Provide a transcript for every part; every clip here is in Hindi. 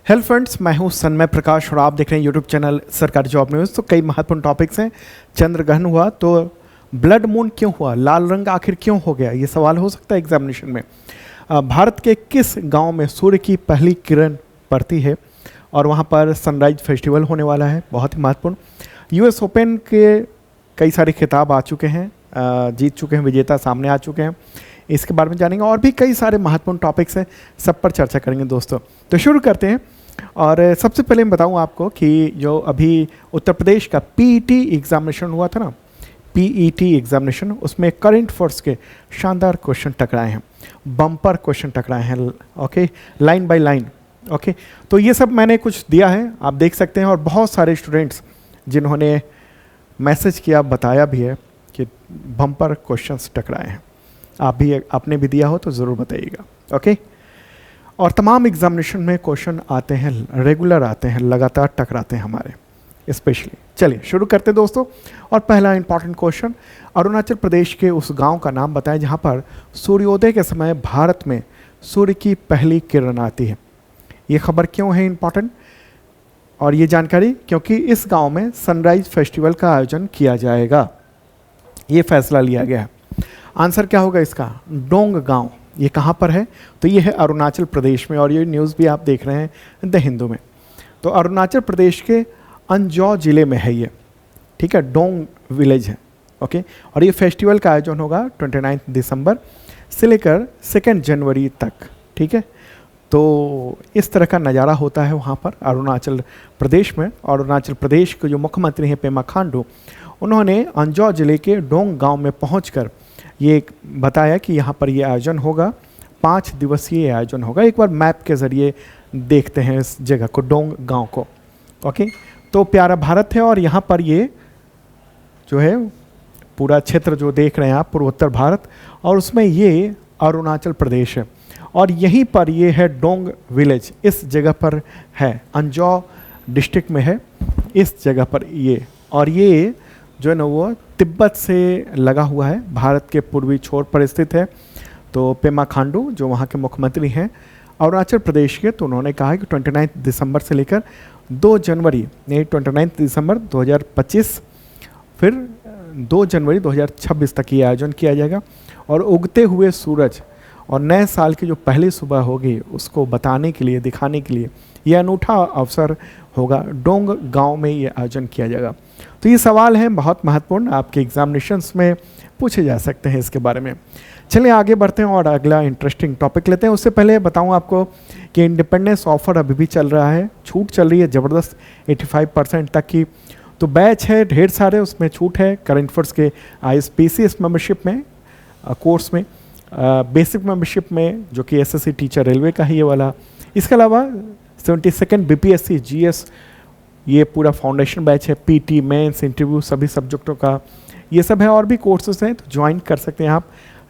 हेलो फ्रेंड्स, मैं हूं सन्मय प्रकाश और आप देख रहे हैं यूट्यूब चैनल सरकारी जॉब न्यूज़। तो कई महत्वपूर्ण टॉपिक्स हैं। चंद्रग्रहण हुआ तो ब्लड मून क्यों हुआ, लाल रंग आखिर क्यों हो गया, ये सवाल हो सकता है एग्जामिनेशन में। भारत के किस गांव में सूर्य की पहली किरण पड़ती है और वहां पर सनराइज फेस्टिवल होने वाला है, बहुत ही महत्वपूर्ण। यूएस ओपन के कई सारे खिताब आ चुके हैं, जीत चुके हैं, विजेता सामने आ चुके हैं, इसके बारे में जानेंगे। और भी कई सारे महत्वपूर्ण टॉपिक्स हैं, सब पर चर्चा करेंगे दोस्तों। तो शुरू करते हैं। और सबसे पहले मैं बताऊं आपको कि जो अभी उत्तर प्रदेश का पीईटी एग्जामिनेशन हुआ था ना, पीईटी एग्जामिनेशन, उसमें करंट अफेयर्स के शानदार क्वेश्चन टकराए हैं, बम्पर क्वेश्चन टकराए हैं, okay, line by line. Okay, तो ये सब मैंने कुछ दिया है, आप देख सकते हैं। और बहुत सारे स्टूडेंट्स जिन्होंने मैसेज किया, बताया भी है कि बम्पर क्वेश्चंस टकराए हैं। आपने भी दिया हो तो ज़रूर बताइएगा। ओके, और तमाम एग्जामिनेशन में क्वेश्चन आते हैं, रेगुलर आते हैं, लगातार टकराते हैं हमारे स्पेशली। चलिए शुरू करते हैं दोस्तों। और पहला इंपॉर्टेंट क्वेश्चन, अरुणाचल प्रदेश के उस गांव का नाम बताएं जहां पर सूर्योदय के समय भारत में सूर्य की पहली किरण आती है। ये खबर क्यों है इंपॉर्टेंट और ये जानकारी, क्योंकि इस गांव में सनराइज फेस्टिवल का आयोजन किया जाएगा, ये फैसला लिया गया है। आंसर क्या होगा इसका? डोंग गांव। ये कहाँ पर है? तो ये है अरुणाचल प्रदेश में, और ये न्यूज़ भी आप देख रहे हैं द हिंदू में। तो अरुणाचल प्रदेश के अंजौ जिले में है ये, ठीक है, डोंग विलेज है। ओके, और ये फेस्टिवल का आयोजन होगा 29 दिसंबर से लेकर 2 जनवरी तक, ठीक है। तो इस तरह का नज़ारा होता है वहाँ पर अरुणाचल प्रदेश में। और अरुणाचल प्रदेश के जो मुख्यमंत्री हैं पेमा खांडू, उन्होंने अंजौ जिले के डोंग गांव में पहुंचकर ये बताया कि यहाँ पर ये आयोजन होगा, 5 दिवसीय आयोजन होगा। एक बार मैप के ज़रिए देखते हैं इस जगह को, डोंग गांव को। ओके, तो प्यारा भारत है और यहाँ पर ये जो है पूरा क्षेत्र जो देख रहे हैं आप, पूर्वोत्तर भारत, और उसमें ये अरुणाचल प्रदेश है। और यहीं पर ये है डोंग विलेज, इस जगह पर है, अंजौ डिस्ट्रिक्ट में है इस जगह पर ये। और ये जो है ना वो तिब्बत से लगा हुआ है, भारत के पूर्वी छोर पर स्थित है। तो पेमा खांडू जो वहाँ के मुख्यमंत्री हैं अरुणाचल प्रदेश के, तो उन्होंने कहा कि 29 दिसंबर से लेकर 2 जनवरी, नहीं 29 दिसंबर 2025, फिर 2 जनवरी 2026 तक ये आयोजन किया जाएगा। और उगते हुए सूरज और नए साल की जो पहली सुबह होगी उसको बताने के लिए, दिखाने के लिए ये अनूठा अवसर होगा। डोंग गांव में ये आयोजन किया जाएगा। तो ये सवाल हैं बहुत महत्वपूर्ण, आपके एग्जामिनेशंस में पूछे जा सकते हैं इसके बारे में। चलिए आगे बढ़ते हैं और अगला इंटरेस्टिंग टॉपिक लेते हैं। उससे पहले बताऊं आपको कि इंडिपेंडेंस ऑफर अभी भी चल रहा है, छूट चल रही है ज़बरदस्त 85% तक की। तो बैच है ढेर सारे, उसमें छूट है। करंट अफेयर्स के ISPCS मेंबरशिप में, कोर्स में, बेसिक मेंबरशिप में जो कि SSC टीचर रेलवे का है ये वाला। इसके अलावा 72nd BPSC GS ये पूरा फाउंडेशन बैच है, PT मेंस इंटरव्यू सभी सब्जेक्टों का ये सब है। और भी कोर्सेज हैं, तो ज्वाइन कर सकते हैं आप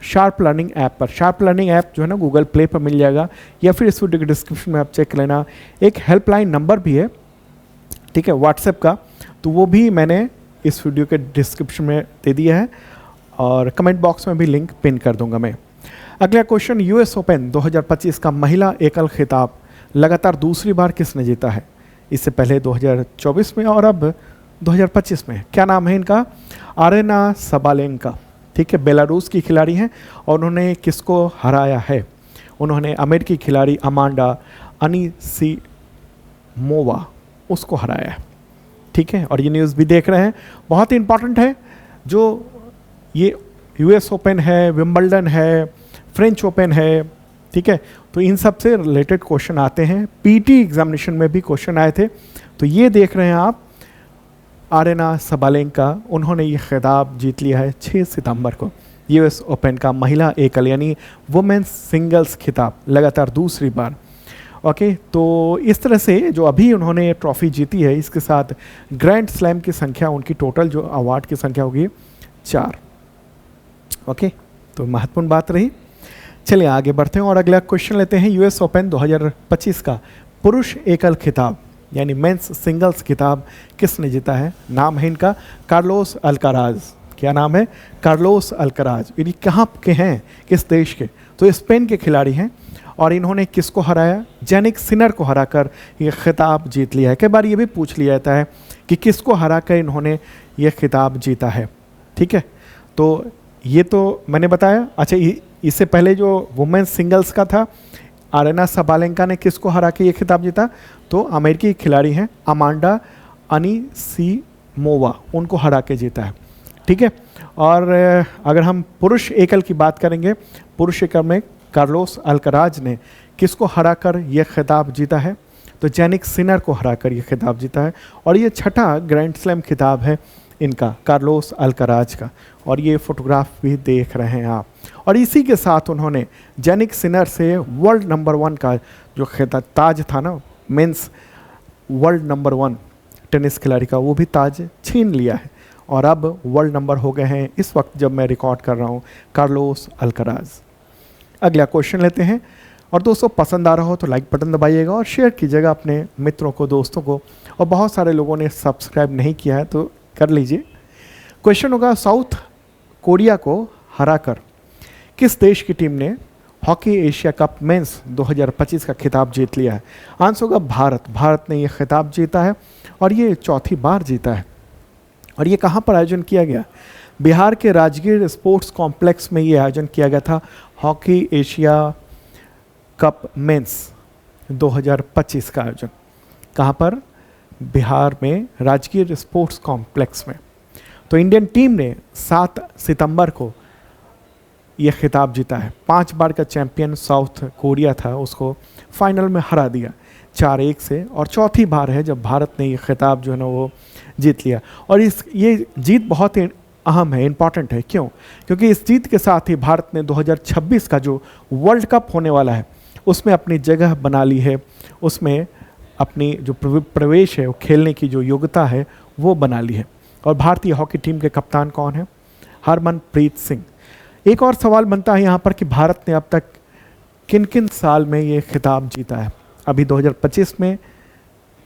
शार्प लर्निंग ऐप पर। शार्प लर्निंग ऐप जो है ना गूगल प्ले पर मिल जाएगा, या फिर इस वीडियो के डिस्क्रिप्शन में आप चेक कर लेना। एक हेल्पलाइन नंबर भी है, ठीक है, व्हाट्सएप का, तो वो भी मैंने इस वीडियो के डिस्क्रिप्शन में दे दिया है और कमेंट बॉक्स में भी लिंक पिन कर दूंगा मैं। अगला क्वेश्चन, US ओपन 2025 का महिला एकल खिताब लगातार दूसरी बार किसने जीता है? इससे पहले 2024 में और अब 2025 में। क्या नाम है इनका? आरेना सबालेंका, ठीक है, बेलारूस की खिलाड़ी हैं। और उन्होंने किसको हराया है? उन्होंने अमेरिकी खिलाड़ी अमांडा अनीसिमोवा उसको हराया है, ठीक है। और ये न्यूज़ भी देख रहे हैं, बहुत ही इंपॉर्टेंट है। जो ये US ओपन है, विंबलडन है, फ्रेंच ओपन है, ठीक है, तो इन सब से रिलेटेड क्वेश्चन आते हैं। PT एग्जामिनेशन में भी क्वेश्चन आए थे। तो ये देख रहे हैं आप, आरेना सबालेंका, उन्होंने ये खिताब जीत लिया है 6 सितंबर को, US ओपन का महिला एकल यानी वुमेन्स सिंगल्स खिताब लगातार दूसरी बार। ओके, तो इस तरह से जो अभी उन्होंने ट्रॉफी जीती है, इसके साथ ग्रैंड स्लैम की संख्या, उनकी टोटल जो अवार्ड की संख्या होगी 4। ओके, तो महत्वपूर्ण बात रही। चलिए आगे बढ़ते हैं और अगला क्वेश्चन लेते हैं। US ओपन 2025 का पुरुष एकल खिताब यानी मेंस सिंगल्स खिताब किसने जीता है? नाम है इनका कार्लोस अल्काराज। क्या नाम है? Carlos Alcaraz. ये कहाँ के हैं, किस देश के? तो स्पेन के खिलाड़ी हैं और इन्होंने किसको हराया? जैनिक सिनर को हराकर ये खिताब जीत लिया है। कई बार ये भी पूछ लिया जाता है कि किसको हराकर इन्होंने ये खिताब जीता है। ठीक है, तो ये तो मैंने बताया। अच्छा, इससे पहले जो वुमेन्स सिंगल्स का था, आरेना सबालेंका ने किसको हरा के ये खिताब जीता? तो अमेरिकी खिलाड़ी हैं अमांडा अनीसीमोवा, उनको हरा के जीता है। ठीक है, और अगर हम पुरुष एकल की बात करेंगे, पुरुष एकल में कार्लोस अल्कराज ने किसको हराकर यह खिताब जीता है? तो जैनिक सिनर को हराकर यह खिताब जीता है। और ये छठा ग्रैंड स्लैम खिताब है इनका, कार्लोस अल्कराज का। और ये फोटोग्राफ भी देख रहे हैं आप। और इसी के साथ उन्होंने जैनिक सिनर से वर्ल्ड नंबर 1 का जो खिताब ताज था ना, मेंस वर्ल्ड नंबर 1 टेनिस खिलाड़ी का, वो भी ताज छीन लिया है। और अब वर्ल्ड नंबर हो गए हैं इस वक्त जब मैं रिकॉर्ड कर रहा हूँ कार्लोस अल्कराज। अगला क्वेश्चन लेते हैं। और दोस्तों, पसंद आ रहा हो तो लाइक बटन दबाइएगा और शेयर कीजिएगा अपने मित्रों को, दोस्तों को। और बहुत सारे लोगों ने सब्सक्राइब नहीं किया है तो कर लीजिए। क्वेश्चन होगा, साउथ कोरिया को हराकर किस देश की टीम ने हॉकी एशिया कप मेंस 2025 का खिताब जीत लिया है? आंसर होगा भारत। भारत ने यह खिताब जीता है और ये चौथी बार जीता है। और ये कहाँ पर आयोजन किया गया? बिहार के राजगीर स्पोर्ट्स कॉम्प्लेक्स में ये आयोजन किया गया था, हॉकी एशिया कप मेंस 2025 का आयोजन। कहाँ पर? बिहार में राजगीर स्पोर्ट्स कॉम्प्लेक्स में। तो इंडियन टीम ने 7 सितंबर को यह खिताब जीता है। 5 बार का चैंपियन साउथ कोरिया था, उसको फाइनल में हरा दिया 4-1 से। और चौथी बार है जब भारत ने यह खिताब जो है ना वो जीत लिया। और ये जीत बहुत अहम है, इम्पॉर्टेंट है। क्यों? क्योंकि इस जीत के साथ ही भारत ने 2026 का जो वर्ल्ड कप होने वाला है उसमें अपनी जगह बना ली है, उसमें अपनी जो प्रवेश है, वो खेलने की जो योग्यता है वो बना ली है। और भारतीय हॉकी टीम के कप्तान कौन है? हरमनप्रीत सिंह। एक और सवाल बनता है यहाँ पर कि भारत ने अब तक किन किन साल में ये खिताब जीता है? अभी 2025 में,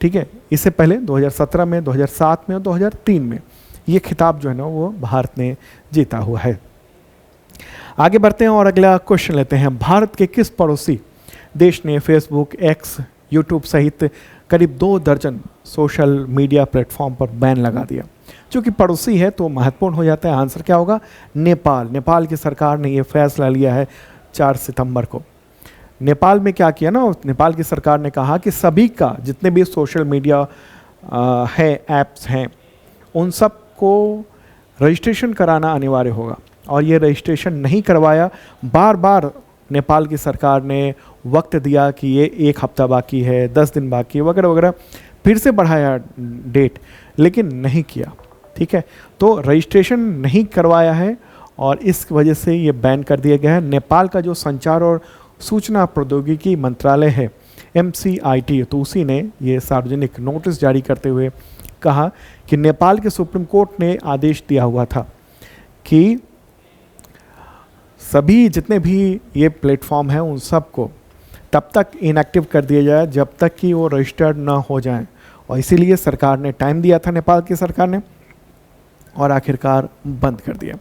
ठीक है, इससे पहले 2017 में, 2007 में और 2003 में ये खिताब जो है ना वो भारत ने जीता हुआ है। आगे बढ़ते हैं और अगला क्वेश्चन लेते हैं। भारत के किस पड़ोसी देश ने फेसबुक, एक्स, यूट्यूब सहित करीब 2 दर्जन सोशल मीडिया प्लेटफॉर्म पर बैन लगा दिया? चूँकि पड़ोसी है तो महत्वपूर्ण हो जाता है। आंसर क्या होगा? नेपाल। नेपाल की सरकार ने ये फैसला लिया है 4 सितंबर को। नेपाल में क्या किया ना, नेपाल की सरकार ने कहा कि सभी का जितने भी सोशल मीडिया है, ऐप्स हैं, उन सब को रजिस्ट्रेशन कराना अनिवार्य होगा। और ये रजिस्ट्रेशन नहीं करवाया। बार बार नेपाल की सरकार ने वक्त दिया कि ये 1 हफ्ता बाकी है, 10 दिन बाकी है, वगैरह वगैरह, फिर से बढ़ाया डेट, लेकिन नहीं किया। ठीक है, तो रजिस्ट्रेशन नहीं करवाया है और इस वजह से ये बैन कर दिया गया है। नेपाल का जो संचार और सूचना प्रौद्योगिकी मंत्रालय है, MCIT, तो उसी ने ये सार्वजनिक नोटिस जारी करते हुए कहा कि नेपाल के सुप्रीम कोर्ट ने आदेश दिया हुआ था कि सभी जितने भी ये प्लेटफॉर्म हैं उन सब को तब तक इनएक्टिव कर दिया जाए जब तक कि वो रजिस्टर्ड ना हो जाएं। और इसीलिए सरकार ने टाइम दिया था, नेपाल की सरकार ने, और आखिरकार बंद कर दिया।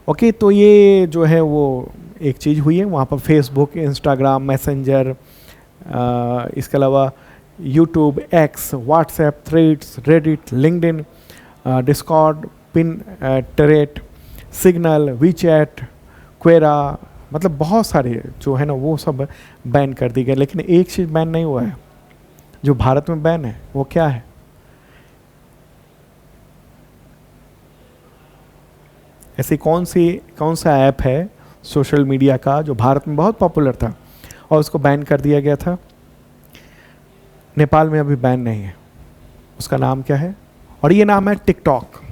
ओके, तो ये जो है वो एक चीज़ हुई है। वहाँ पर फेसबुक, इंस्टाग्राम, मैसेंजर, इसके अलावा YouTube, X, WhatsApp, Threads, Reddit, LinkedIn, Discord, Pinterest, Signal, WeChat, Quora, मतलब बहुत सारे जो है ना वो सब बैन कर दी गए। लेकिन एक चीज़ बैन नहीं हुआ है जो भारत में बैन है, वो क्या है? ऐसी कौन सा ऐप है सोशल मीडिया का जो भारत में बहुत पॉपुलर था और उसको बैन कर दिया गया था? नेपाल में अभी बैन नहीं है। उसका नाम क्या है? और ये नाम है टिकटॉक।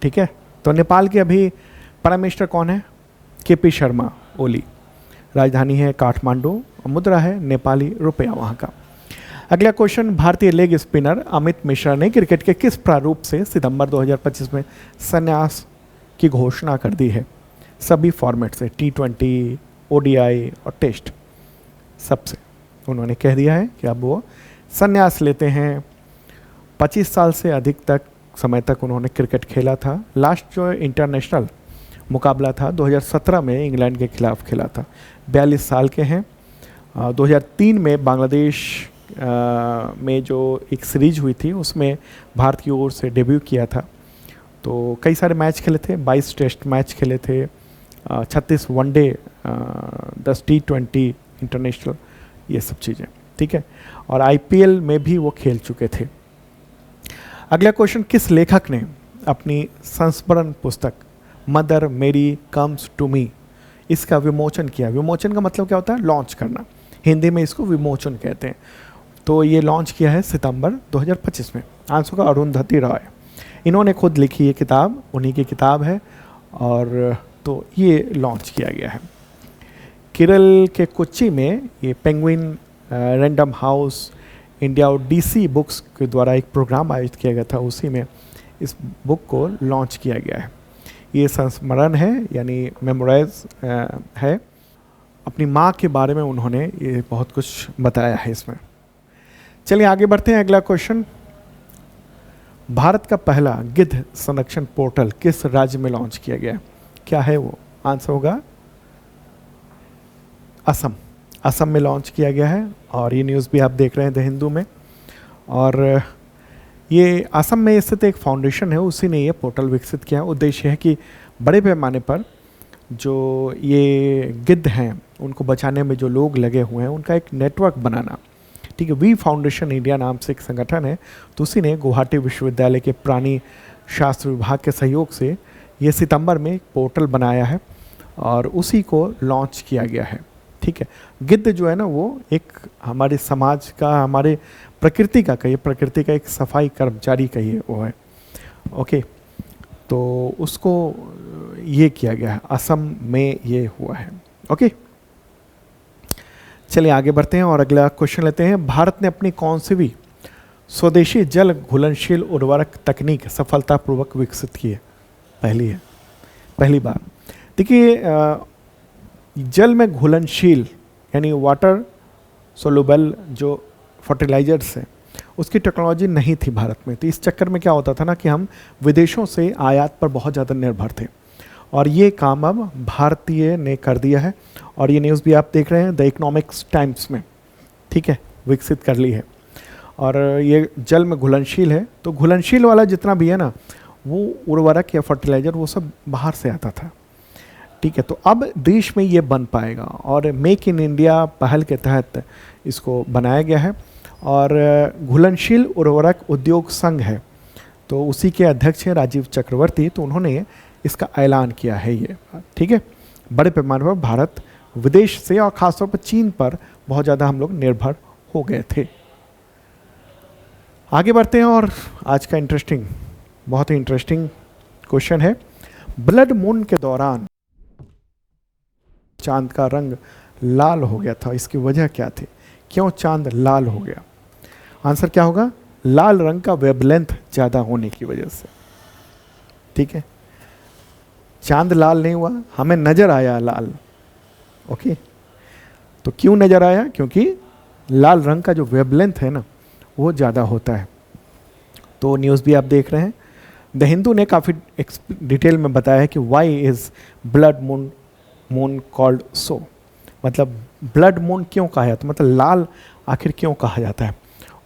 ठीक है, तो नेपाल के अभी प्राइम मिनिस्टर कौन है? KP शर्मा ओली। राजधानी है काठमांडू और मुद्रा है नेपाली रुपया वहाँ का। अगला क्वेश्चन, भारतीय लेग स्पिनर अमित मिश्रा ने क्रिकेट के किस प्रारूप से सितंबर 2025 में संन्यास की घोषणा कर दी है? सभी फॉर्मेट से, T20, ODI और टेस्ट, सबसे उन्होंने कह दिया है कि अब वो संन्यास लेते हैं। 25 साल से अधिक तक समय तक उन्होंने क्रिकेट खेला था। लास्ट जो इंटरनेशनल मुकाबला था 2017 में इंग्लैंड के खिलाफ खेला था। 42 साल के हैं 2003 में बांग्लादेश में जो एक सीरीज हुई थी उसमें भारत की ओर से डेब्यू किया था। तो कई सारे मैच खेले थे, 22 टेस्ट मैच खेले थे, 36 वनडे, 10 T20 इंटरनेशनल, ये सब चीज़ें, ठीक है। और IPL में भी वो खेल चुके थे। अगला क्वेश्चन, किस लेखक ने अपनी संस्मरण पुस्तक मदर मेरी कम्स टू मी इसका विमोचन किया? विमोचन का मतलब क्या होता है? लॉन्च करना, हिंदी में इसको विमोचन कहते हैं। तो ये लॉन्च किया है सितंबर 2025 में। आंसर का अरुंधति रॉय, इन्होंने खुद लिखी ये किताब, उन्हीं की किताब है, और तो ये लॉन्च किया गया है। केरल के कोच्चि में ये पेंगुइन रैंडम हाउस इंडिया और DC बुक्स के द्वारा एक प्रोग्राम आयोजित किया गया था, उसी में इस बुक को लॉन्च किया गया है। ये संस्मरण है, यानी मेमोराइज है। अपनी माँ के बारे में उन्होंने ये बहुत कुछ बताया है इसमें। चलिए आगे बढ़ते हैं। अगला क्वेश्चन, भारत का पहला गिद्ध संरक्षण पोर्टल किस राज्य में लॉन्च किया गया? क्या है वो? आंसर होगा असम। असम में लॉन्च किया गया है, और ये न्यूज़ भी आप देख रहे हैं द हिंदू में। और ये असम में स्थित एक फाउंडेशन है, उसी ने ये पोर्टल विकसित किया है। उद्देश्य है कि बड़े पैमाने पर जो ये गिद्ध हैं उनको बचाने में जो लोग लगे हुए हैं उनका एक नेटवर्क बनाना, ठीक है। वी फाउंडेशन इंडिया नाम से एक संगठन है, तो उसी ने गुवाहाटी विश्वविद्यालय के प्राणी शास्त्र विभाग के सहयोग से ये सितंबर में एक पोर्टल बनाया है, और उसी को लॉन्च किया गया है, ठीक है। गिद्ध जो है ना, वो एक हमारे समाज का, हमारे प्रकृति का कहिए, प्रकृति का एक सफाई कर्मचारी कहिए वो है, ओके। तो उसको ये किया गया है, असम में ये हुआ है, ओके। चलिए आगे बढ़ते हैं और अगला क्वेश्चन लेते हैं। भारत ने अपनी कौन सी भी स्वदेशी जल घुलनशील उर्वरक तकनीक सफलतापूर्वक विकसित की है? पहली बार। देखिए, जल में घुलनशील यानी वाटर सोलुबल जो फर्टिलाइजर्स हैं, उसकी टेक्नोलॉजी नहीं थी भारत में। तो इस चक्कर में क्या होता था ना कि हम विदेशों से आयात पर बहुत ज़्यादा निर्भर थे, और ये काम अब भारतीय ने कर दिया है। और ये न्यूज़ भी आप देख रहे हैं द इकोनॉमिक्स टाइम्स में, ठीक है, विकसित कर ली है। और ये जल में घुलनशील है, तो घुलनशील वाला जितना भी है ना, वो उर्वरक या फर्टिलाइज़र वो सब बाहर से आता था, ठीक है। तो अब देश में ये बन पाएगा, और मेक इन इंडिया पहल के तहत इसको बनाया गया है। और घुलनशील उर्वरक उद्योग संघ है, तो उसी के अध्यक्ष हैं राजीव चक्रवर्ती, तो उन्होंने इसका ऐलान किया है ये, ठीक है। बड़े पैमाने पर भारत विदेश से और ख़ासतौर पर चीन पर बहुत ज़्यादा हम लोग निर्भर हो गए थे। आगे बढ़ते हैं, और आज का बहुत ही इंटरेस्टिंग क्वेश्चन है। ब्लड मून के दौरान चांद का रंग लाल हो गया था, इसकी वजह क्या थी? क्यों चांद लाल हो गया? आंसर क्या होगा? लाल रंग का वेवलेंथ ज़्यादा होने की वजह से, ठीक है। चांद लाल नहीं हुआ, हमें नज़र आया लाल, ओके। तो क्यों नज़र आया? क्योंकि लाल रंग का जो वेवलेंथ है ना, वो ज़्यादा होता है। तो न्यूज़ भी आप देख रहे हैं, द हिंदू ने काफ़ी डिटेल में बताया है कि why is blood moon called so, मतलब ब्लड मून क्यों कहा जाता है, मतलब लाल आखिर क्यों कहा जाता है।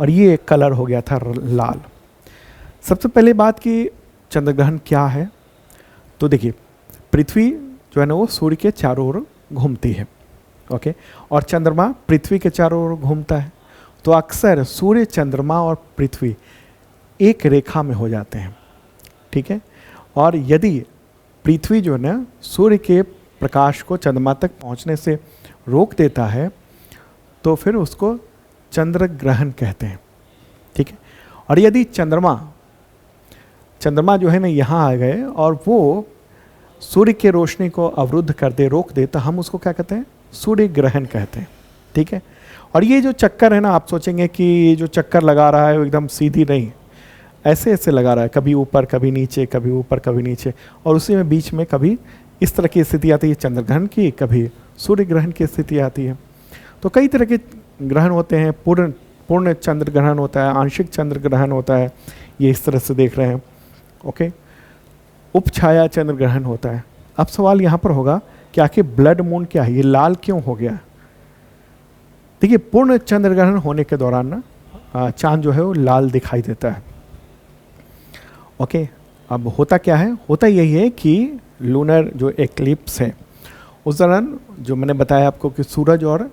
और ये एक कलर हो गया था लाल। सबसे पहले बात कि चंद्रग्रहण क्या है, तो देखिए, पृथ्वी जो है ना वो सूर्य के चारों ओर घूमती है, ओके, और चंद्रमा पृथ्वी के चारों ओर घूमता है। तो अक्सर सूर्य, चंद्रमा और पृथ्वी एक रेखा में हो जाते हैं, ठीक है। और यदि पृथ्वी जो है ना सूर्य के प्रकाश को चंद्रमा तक पहुंचने से रोक देता है, तो फिर उसको चंद्र ग्रहण कहते हैं, ठीक है। और यदि चंद्रमा जो है ना यहाँ आ गए और वो सूर्य के रोशनी को अवरुद्ध कर दे, रोक दे, तो हम उसको क्या कहते हैं? सूर्य ग्रहण कहते हैं, ठीक है। और ये जो चक्कर है ना, आप सोचेंगे कि ये जो चक्कर लगा रहा है वो एकदम सीधी नहीं, ऐसे ऐसे लगा रहा है, कभी ऊपर कभी नीचे, कभी ऊपर कभी नीचे, और उसी में बीच में कभी इस तरह की स्थिति आती है चंद्रग्रहण की, कभी सूर्य ग्रहण की स्थिति आती है। तो कई तरह के ग्रहण होते हैं, पूर्ण चंद्र ग्रहण होता है, आंशिक चंद्र ग्रहण होता है, ये इस तरह से देख रहे हैं, ओके। उपछाया चंद्र ग्रहण होता है। अब सवाल यहाँ पर होगा कि आखिर ब्लड मून क्या है, ये लाल क्यों हो गया? देखिए पूर्ण चंद्र ग्रहण होने के दौरान ना चांद जो है वो लाल दिखाई देता है। ओके, अब होता क्या है, होता यही है कि लूनर जो एक्लिप्स है उस दौरान जो मैंने बताया आपको कि सूरज और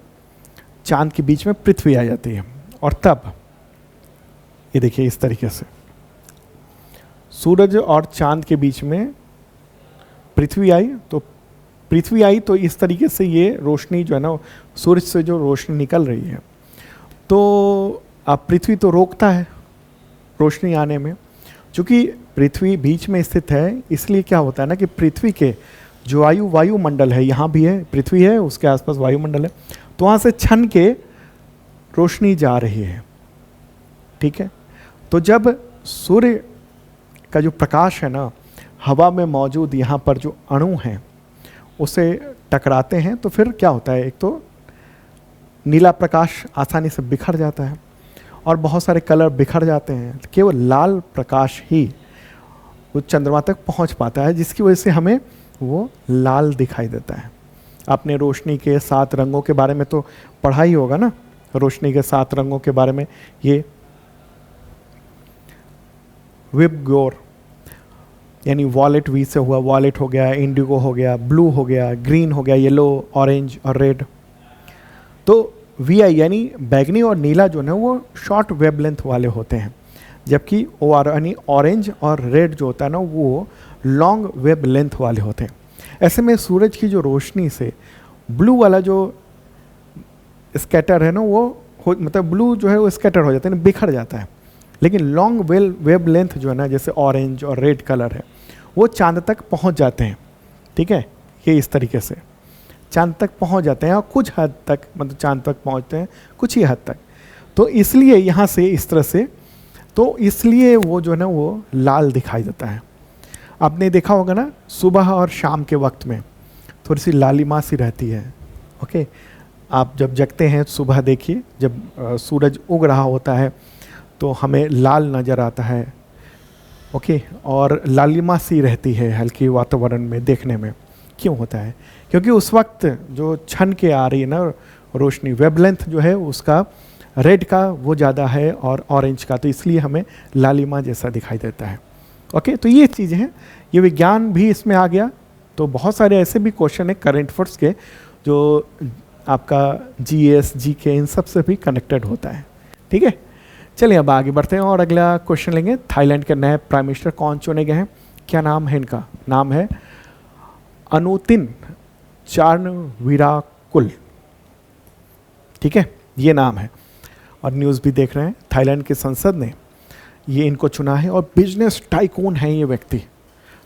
चांद के बीच में पृथ्वी आ जाती है, और तब ये देखिए इस तरीके से सूरज और चांद के बीच में पृथ्वी आई, तो इस तरीके से ये रोशनी जो है ना, सूरज से जो रोशनी निकल रही है, तो अब पृथ्वी तो रोकता है रोशनी आने में। चूँकि पृथ्वी बीच में स्थित है, इसलिए क्या होता है ना कि पृथ्वी के जो वायुमंडल है, यहाँ भी है पृथ्वी है, उसके आसपास वायुमंडल है, तो वहाँ से छन के रोशनी जा रही है। ठीक है, तो जब सूर्य का जो प्रकाश है ना, हवा में मौजूद यहाँ पर जो अणु हैं उसे टकराते हैं, तो फिर क्या होता है, एक तो नीला प्रकाश आसानी से बिखर जाता है और बहुत सारे कलर बिखर जाते हैं, केवल लाल प्रकाश ही वो चंद्रमा तक पहुंच पाता है, जिसकी वजह से हमें वो लाल दिखाई देता है। आपने रोशनी के 7 रंगों के बारे में तो पढ़ा ही होगा ना, रोशनी के 7 रंगों के बारे में। ये विबगोर यानी वॉलेट, वी से हुआ, वॉलेट हो गया, इंडिगो हो गया, ब्लू हो गया, ग्रीन हो गया, येलो, ऑरेंज और रेड। तो वी आई यानी बैगनी और नीला जो है वो शॉर्ट वेवलेंथ वाले होते हैं, जबकि ओ आर यानी ऑरेंज और रेड जो होता है ना वो लॉन्ग वेवलेंथ वाले होते हैं। ऐसे में सूरज की जो रोशनी से ब्लू वाला जो स्कैटर है ना मतलब ब्लू जो है वो स्कैटर हो जाता है, बिखर जाता है, लेकिन लॉन्ग वेवलेंथ जो है ना, जैसे ऑरेंज और रेड कलर है, वो चांद तक पहुंच जाते हैं। ठीक है, ये इस तरीके से चांद तक पहुंच जाते हैं, और कुछ हद तक मतलब चांद तक पहुंचते हैं, कुछ ही हद तक। तो इसलिए यहाँ से इस तरह से, तो इसलिए वो जो है ना वो लाल दिखाई देता है। आपने देखा होगा ना, सुबह और शाम के वक्त में थोड़ी सी लालिमा सी रहती है। ओके, आप जब जगते हैं सुबह देखिए, जब सूरज उग रहा होता है तो हमें लाल नज़र आता है। ओके, और लालिमा सी रहती है हल्की वातावरण में देखने में। क्यों होता है? क्योंकि उस वक्त जो छन के आ रही है ना रोशनी, वेवलेंथ जो है उसका रेड का वो ज़्यादा है और ऑरेंज का, तो इसलिए हमें लालिमा जैसा दिखाई देता है। ओके, तो ये चीज़ें हैं, ये विज्ञान भी इसमें आ गया। तो बहुत सारे ऐसे भी क्वेश्चन है करंट अफेयर्स के जो आपका जीएस, जीके इन सब से भी कनेक्टेड होता है। ठीक है, चलिए अब आगे बढ़ते हैं और अगला क्वेश्चन लेंगे। थाईलैंड के नए प्राइम मिनिस्टर कौन चुने गए हैं? क्या नाम है इनका? नाम है अनुतिन चार्नविराकुल। ठीक है, ये नाम है और न्यूज़ भी देख रहे हैं। थाईलैंड की संसद ने ये इनको चुना है और बिजनेस टाइकून है ये व्यक्ति,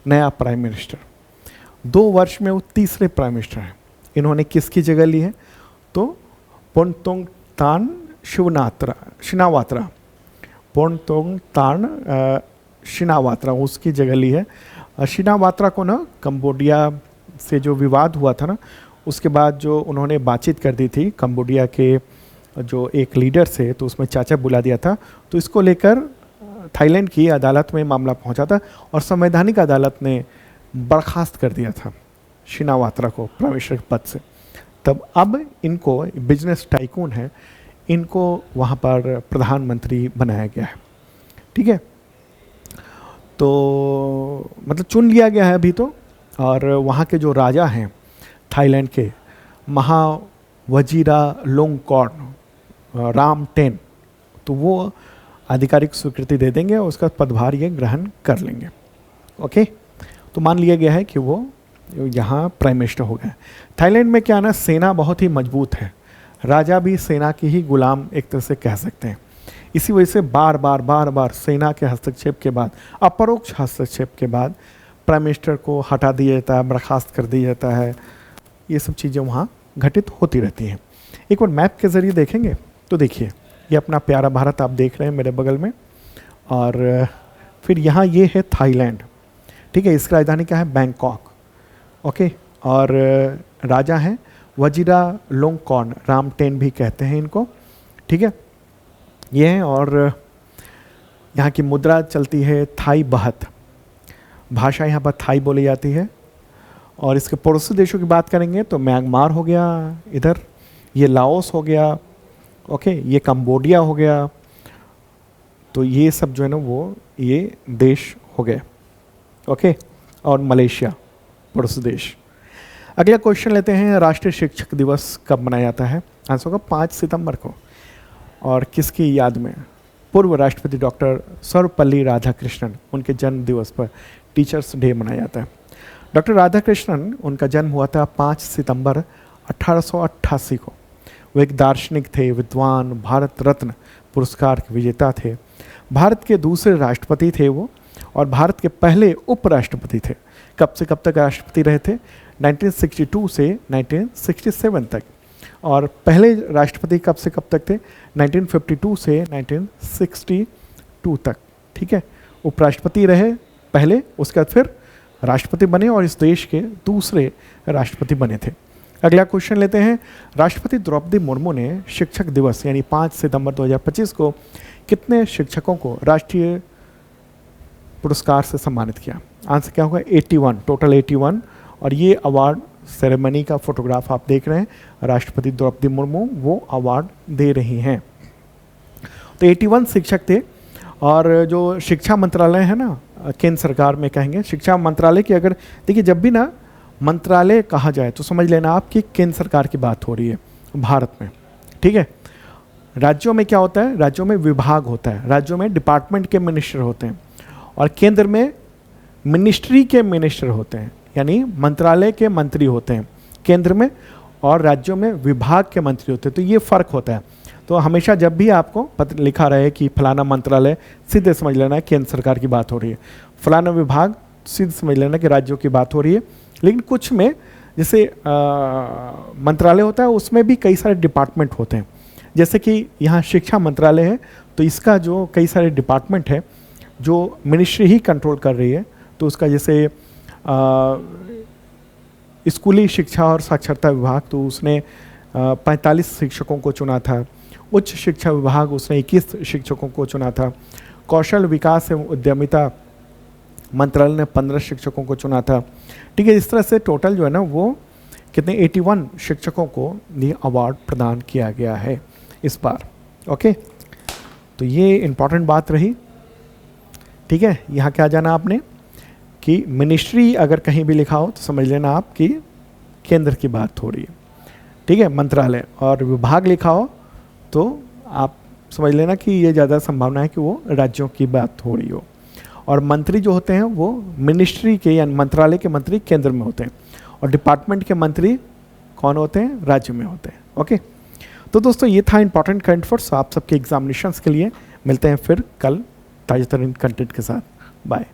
नया प्राइम मिनिस्टर। 2 वर्ष में वो तीसरे प्राइम मिनिस्टर हैं। इन्होंने किसकी जगह ली है? तो पोर्नतोंगतान शिनावात्रा, पोर्नतोंगतान शिनावात्रा उसकी जगह ली है। शिनावात्रा को ना कंबोडिया से जो विवाद हुआ था ना, उसके बाद जो उन्होंने बातचीत कर दी थी कंबोडिया के जो एक लीडर से, तो उसमें चाचा बुला दिया था। तो इसको लेकर थाईलैंड की अदालत में मामला पहुंचा था और संवैधानिक अदालत ने बर्खास्त कर दिया था शिनावात्रा को प्राइम मिनिस्टर के पद से। तब अब इनको, बिजनेस टाइकून है, इनको वहाँ पर प्रधानमंत्री बनाया गया है। ठीक है, तो मतलब चुन लिया गया है अभी तो। और वहाँ के जो राजा हैं थाईलैंड के, वजीरालोंगकॉर्न रामटेन, तो वो आधिकारिक स्वीकृति दे देंगे और उसका पदभार ये ग्रहण कर लेंगे। ओके, तो मान लिया गया है कि वो यहाँ प्राइम मिनिस्टर हो गए। थाईलैंड में क्या ना, सेना बहुत ही मजबूत है, राजा भी सेना की ही गुलाम एक तरह से कह सकते हैं। इसी वजह से बार बार सेना के हस्तक्षेप के बाद, अपरोक्ष हस्तक्षेप के बाद प्राइम मिनिस्टर को हटा दिया जाता है, बर्खास्त कर दिया जाता है। ये सब चीज़ें वहाँ घटित होती रहती हैं। एक बार मैप के ज़रिए देखेंगे तो देखिए, ये अपना प्यारा भारत आप देख रहे हैं मेरे बगल में, और फिर यहाँ ये है थाईलैंड। ठीक है, इसकी राजधानी क्या है? बैंकॉक। ओके, और राजा हैं वजीरालोंगकॉर्न, रामटेन भी कहते हैं इनको। ठीक है, ये हैं, और यहाँ की मुद्रा चलती है थाई बहत, भाषा यहाँ पर थाई बोली जाती है। और इसके पड़ोसी देशों की बात करेंगे तो म्यांमार हो गया इधर, ये लाओस हो गया, ओके, ये कंबोडिया हो गया, तो ये सब जो है ना वो ये देश हो गए। ओके, और मलेशिया पड़ोसी देश। अगला क्वेश्चन लेते हैं, राष्ट्रीय शिक्षक दिवस कब मनाया जाता है? आंसर होगा 5 सितंबर को। और किसकी याद में? पूर्व राष्ट्रपति डॉक्टर सर्वपल्ली राधाकृष्णन, उनके जन्म दिवस पर टीचर्स डे मनाया जाता है। डॉक्टर राधाकृष्णन, उनका जन्म हुआ था 5 सितंबर 1888 को। वो एक दार्शनिक थे, विद्वान, भारत रत्न पुरस्कार के विजेता थे, भारत के दूसरे राष्ट्रपति थे वो, और भारत के पहले उपराष्ट्रपति थे। कब से कब तक राष्ट्रपति रहे थे? 1962 से 1967 तक। और पहले राष्ट्रपति कब से कब तक थे? 1952 से 1962 तक। ठीक है, उपराष्ट्रपति रहे पहले, उसके बाद फिर राष्ट्रपति बने और इस देश के दूसरे राष्ट्रपति बने थे। अगला क्वेश्चन लेते हैं, राष्ट्रपति द्रौपदी मुर्मू ने शिक्षक दिवस यानी 5 सितंबर 2025 को कितने शिक्षकों को राष्ट्रीय पुरस्कार से सम्मानित किया? आंसर क्या होगा? 81, टोटल 81। और ये अवार्ड सेरेमनी का फोटोग्राफ आप देख रहे हैं, राष्ट्रपति द्रौपदी मुर्मू वो अवार्ड दे रही हैं। तो 81 शिक्षक थे। और जो शिक्षा मंत्रालय है ना, केंद्र सरकार में कहेंगे शिक्षा मंत्रालय की, अगर देखिए जब भी ना मंत्रालय कहा जाए तो समझ लेना आप कि केंद्र सरकार की बात हो रही है भारत में। ठीक है, राज्यों में क्या होता है? राज्यों में विभाग होता है, राज्यों में डिपार्टमेंट के मिनिस्टर होते हैं, और केंद्र में मिनिस्ट्री के मिनिस्टर होते हैं, यानी मंत्रालय के मंत्री होते हैं केंद्र में, और राज्यों में विभाग के मंत्री होते हैं। तो ये फ़र्क होता है। तो हमेशा जब भी आपको पत्र लिखा रहे कि फलाना मंत्रालय, सीधे समझ लेना है केंद्र सरकार की बात हो रही है, फलाना विभाग सीधे समझ लेना कि राज्यों की बात हो रही है। लेकिन कुछ में जैसे मंत्रालय होता है, उसमें भी कई सारे डिपार्टमेंट होते हैं। जैसे कि यहाँ शिक्षा मंत्रालय है, तो इसका जो कई सारे डिपार्टमेंट है जो मिनिस्ट्री ही कंट्रोल कर रही है। तो उसका जैसे स्कूली शिक्षा और साक्षरता विभाग, तो उसने 45 शिक्षकों को चुना था। उच्च शिक्षा विभाग, उसने 21 शिक्षकों को चुना था। कौशल विकास एवं उद्यमिता मंत्रालय ने 15 शिक्षकों को चुना था। ठीक है, इस तरह से टोटल जो है ना वो कितने 81 शिक्षकों को ये अवार्ड प्रदान किया गया है इस बार। ओके, तो ये इम्पॉर्टेंट बात रही। ठीक है, यहाँ क्या जाना आपने कि मिनिस्ट्री अगर कहीं भी लिखा हो तो समझ लेना आप कि केंद्र की बात हो रही है। ठीक है, मंत्रालय और विभाग लिखा हो तो आप समझ लेना कि ये ज़्यादा संभावना है कि वो राज्यों की बात हो रही हो। और मंत्री जो होते हैं वो मिनिस्ट्री के या मंत्रालय के मंत्री केंद्र में होते हैं, और डिपार्टमेंट के मंत्री कौन होते हैं? राज्य में होते हैं। ओके, तो दोस्तों ये था इंपॉर्टेंट करंट अफेयर्स आप सबके एग्जामिनेशंस के लिए। मिलते हैं फिर कल ताज़ा तरीन कंटेंट के साथ। बाय।